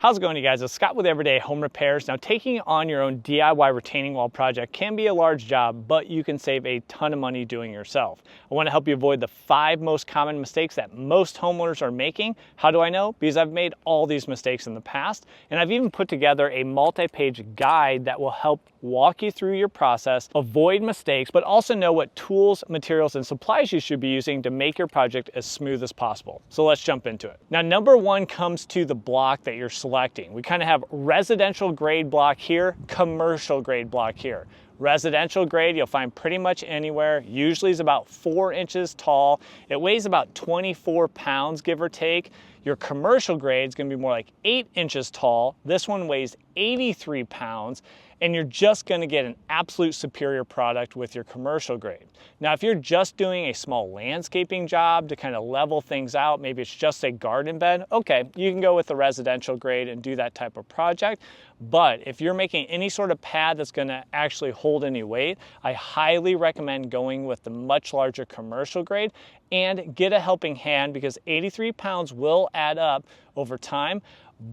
How's it going, you guys? It's Scott with Everyday Home Repairs. Now, taking on your own DIY retaining wall project can be a large job, but you can save a ton of money doing it yourself. I want to help you avoid the 5 most common mistakes that most homeowners are making. How do I know? Because I've made all these mistakes in the past, and I've even put together a multi-page guide that will help walk you through your process, avoid mistakes, but also know what tools, materials, and supplies you should be using to make your project as smooth as possible. So let's jump into it. Now, number 1 comes to the block that you're selecting. We kind of have residential grade block here, commercial grade block here. Residential grade you'll find pretty much anywhere, usually is about 4 inches tall. It weighs about 24 pounds, give or take. Your commercial grade is going to be more like 8 inches tall. This one weighs 83 pounds, and you're just going to get an absolute superior product with your commercial grade. Now, if you're just doing a small landscaping job to kind of level things out, maybe it's just a garden bed, okay, you can go with the residential grade and do that type of project. But if you're making any sort of pad that's going to actually hold any weight, I highly recommend going with the much larger commercial grade and get a helping hand, because 83 pounds will add up over time.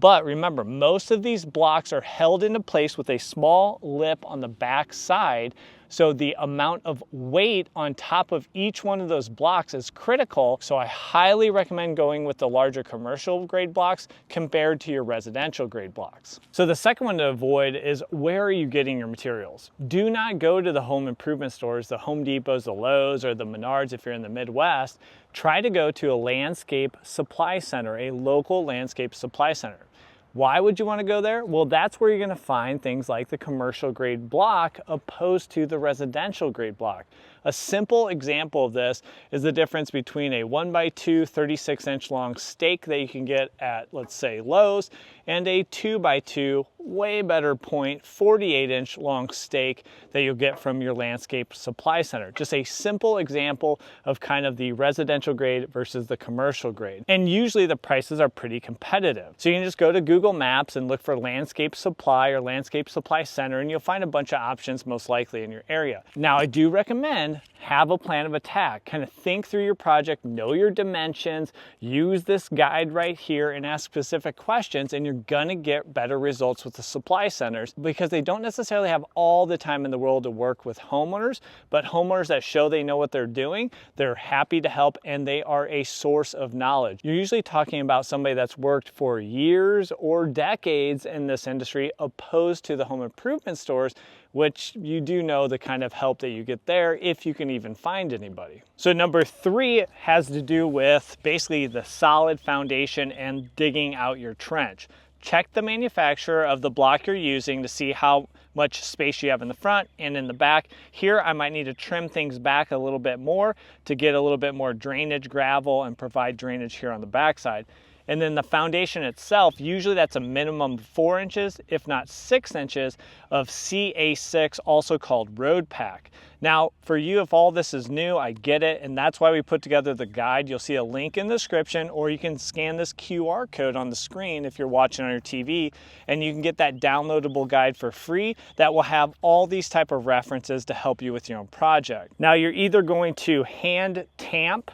But remember, most of these blocks are held into place with a small lip on the back side. So the amount of weight on top of each one of those blocks is critical. So I highly recommend going with the larger commercial grade blocks compared to your residential grade blocks. So the second one to avoid is, where are you getting your materials? Do not go to the home improvement stores, the Home Depots, the Lowe's, or the Menards if you're in the Midwest. Try to go to a landscape supply center, a local landscape supply center. Why would you want to go there? Well, that's where you're going to find things like the commercial grade block opposed to the residential grade block. A simple example of this is the difference between a 1x2 36-inch long stake that you can get at, let's say, Lowe's, and a 2x2 way better point 48-inch long stake that you'll get from your landscape supply center. Just a simple example of kind of the residential grade versus the commercial grade. And usually the prices are pretty competitive. So you can just go to Google Maps and look for landscape supply or landscape supply center, and you'll find a bunch of options most likely in your area. Now, I do recommend have a plan of attack. Kind of think through your project, know your dimensions, use this guide right here and ask specific questions, and you're gonna get better results with the supply centers, because they don't necessarily have all the time in the world to work with homeowners, but homeowners that show they know what they're doing, they're happy to help, and they are a source of knowledge. You're usually talking about somebody that's worked for years or decades in this industry, opposed to the home improvement stores, which you do know the kind of help that you get there, if you can even find anybody. So number 3 has to do with basically the solid foundation and digging out your trench. Check the manufacturer of the block you're using to see how much space you have in the front and in the back. Here, I might need to trim things back a little bit more to get a little bit more drainage, gravel, and provide drainage here on the backside. And then the foundation itself, usually that's a minimum of 4 inches, if not 6 inches of CA6, also called road pack. Now, for you, if all this is new, I get it, and that's why we put together the guide. You'll see a link in the description, or you can scan this QR code on the screen if you're watching on your TV, and you can get that downloadable guide for free that will have all these type of references to help you with your own project. Now, you're either going to hand tamp,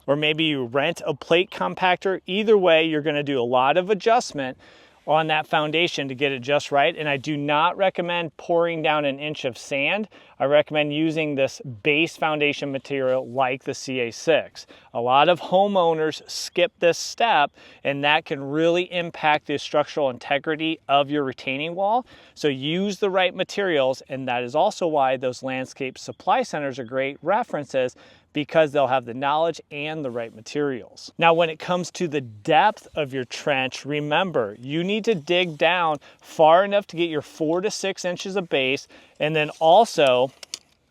or maybe you rent a plate compactor. Either way, you're gonna do a lot of adjustment on that foundation to get it just right. And I do not recommend pouring down an inch of sand. I recommend using this base foundation material like the CA6. A lot of homeowners skip this step, and that can really impact the structural integrity of your retaining wall. So use the right materials, and that is also why those landscape supply centers are great references, because they'll have the knowledge and the right materials. Now, when it comes to the depth of your trench, remember, you need to dig down far enough to get your 4 to 6 inches of base, and then also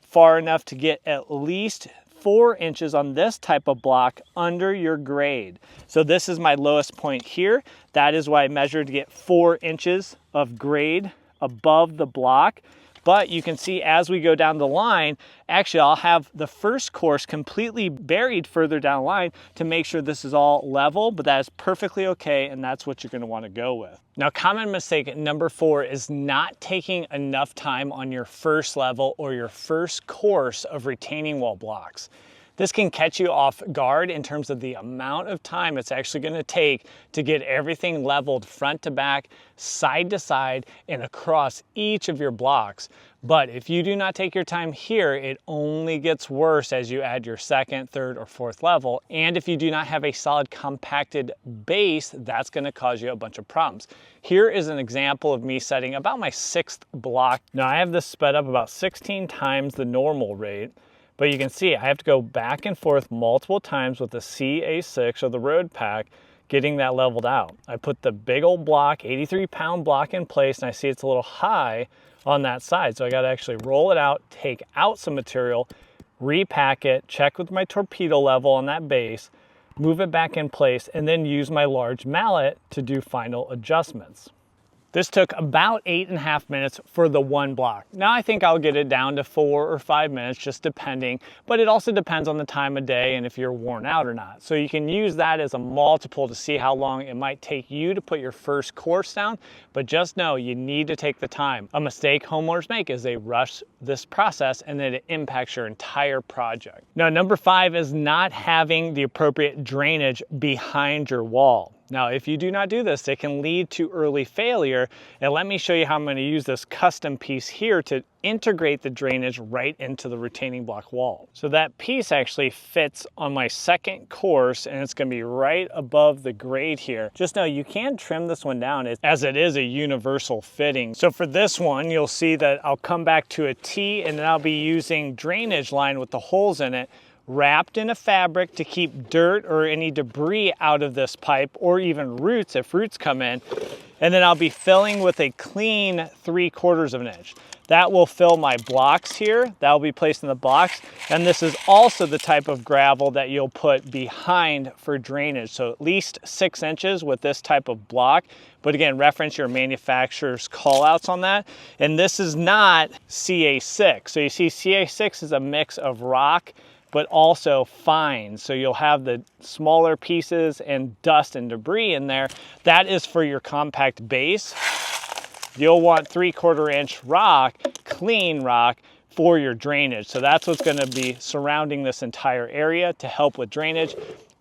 far enough to get at least 4 inches on this type of block under your grade. So this is my lowest point here. That is why I measured to get 4 inches of grade above the block. But you can see as we go down the line, actually I'll have the first course completely buried further down the line to make sure this is all level, but that is perfectly okay, and that's what you're gonna wanna go with. Now, common mistake number 4 is not taking enough time on your first level or your first course of retaining wall blocks. This can catch you off guard in terms of the amount of time it's actually going to take to get everything leveled front to back, side to side, and across each of your blocks. But if you do not take your time here, it only gets worse as you add your second, third, or fourth level. And if you do not have a solid compacted base, that's going to cause you a bunch of problems. Here is an example of me setting about my 6th block. Now I have this sped up about 16 times the normal rate. But you can see I have to go back and forth multiple times with the CA6 or the road pack, getting that leveled out. I put the big old block, 83-pound block in place, and I see it's a little high on that side. So I got to actually roll it out, take out some material, repack it, check with my torpedo level on that base, move it back in place, and then use my large mallet to do final adjustments. This took about 8.5 minutes for the one block. Now I think I'll get it down to 4 or 5 minutes, just depending, but it also depends on the time of day and if you're worn out or not. So you can use that as a multiple to see how long it might take you to put your first course down, but just know you need to take the time. A mistake homeowners make is they rush this process and then it impacts your entire project. Now, number 5 is not having the appropriate drainage behind your wall. Now, if you do not do this, it can lead to early failure. And let me show you how I'm going to use this custom piece here to integrate the drainage right into the retaining block wall. So that piece actually fits on my second course, and it's going to be right above the grade here. Just know you can trim this one down as it is a universal fitting. So for this one, you'll see that I'll come back to a T, and then I'll be using drainage line with the holes in it, wrapped in a fabric to keep dirt or any debris out of this pipe, or even roots if roots come in. And then I'll be filling with a clean 3/4 of an inch. That will fill my blocks here. That will be placed in the blocks. And this is also the type of gravel that you'll put behind for drainage. So at least 6 inches with this type of block. But again, reference your manufacturer's call outs on that. And this is not CA6. So you see CA6 is a mix of rock but also fine. So you'll have the smaller pieces and dust and debris in there. That is for your compact base. You'll want 3/4 inch rock, clean rock, for your drainage. So that's what's going to be surrounding this entire area to help with drainage,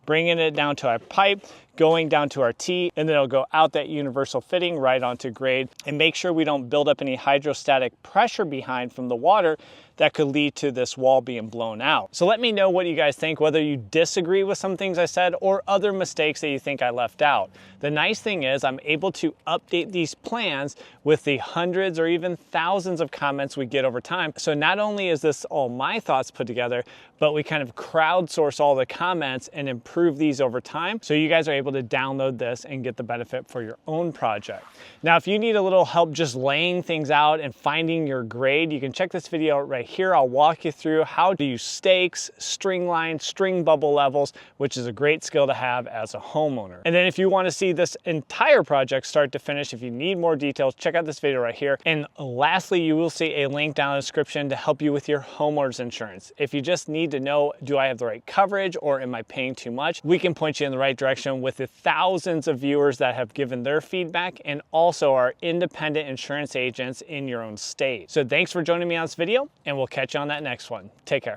bringing it down to our pipe, going down to our T, and then it'll go out that universal fitting right onto grade. And make sure we don't build up any hydrostatic pressure behind from the water that could lead to this wall being blown out. So let me know what you guys think, whether you disagree with some things I said or other mistakes that you think I left out. The nice thing is I'm able to update these plans with the hundreds or even thousands of comments we get over time. So not only is this all my thoughts put together, but we kind of crowdsource all the comments and improve these over time. So you guys are able to download this and get the benefit for your own project. Now, if you need a little help just laying things out and finding your grade, you can check this video out right here. I'll walk you through how to use stakes, string lines, string bubble levels, which is a great skill to have as a homeowner. And then if you want to see this entire project start to finish, if you need more details, check out this video right here. And lastly, you will see a link down in the description to help you with your homeowner's insurance. If you just need to know, do I have the right coverage or am I paying too much? We can point you in the right direction with the thousands of viewers that have given their feedback and also our independent insurance agents in your own state. So thanks for joining me on this video, and we'll catch you on that next one. Take care.